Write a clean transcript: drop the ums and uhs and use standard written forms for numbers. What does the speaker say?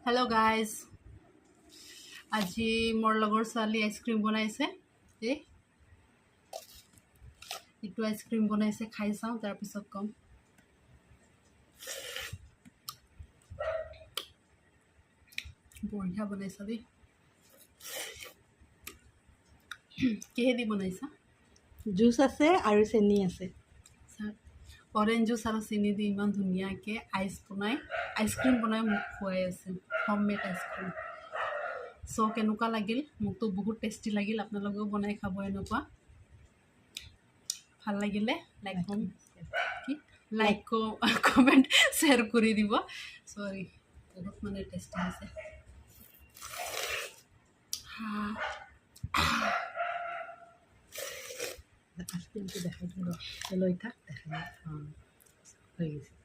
Hello' guys, আজি মোৰ লগৰ ছোৱালী আইচক্ৰীম বনাইছে। এইটো আইচক্ৰীম বনাইছে, খাই চাওঁ তাৰপিছত ক'ম। বঢ়িয়া বনাইছা দেই। কিহেদি বনাইছা? জুচ আছে আৰু চেনি আছে। অৰেঞ্জ জুচ আৰু চেনি দি ইমান ধুনীয়াকৈ আইচক্ৰীম বনাই মোক খুৱাই আছে, হোম মেড আইচক্ৰীম। চ' কেনেকুৱা লাগিল? মোকতো বহুত টেষ্টি লাগিল। আপোনালোকেও বনাই খাব এনেকুৱা। ভাল লাগিলে লাইক কমেণ্ট শ্বেয়াৰ কৰি দিব। চৰি, বহুত মানে টেষ্টি হৈছে। আইচক্ৰীমটো দেখাই দিওঁ, লৈ থাক, দেখাই হৈ গৈছে।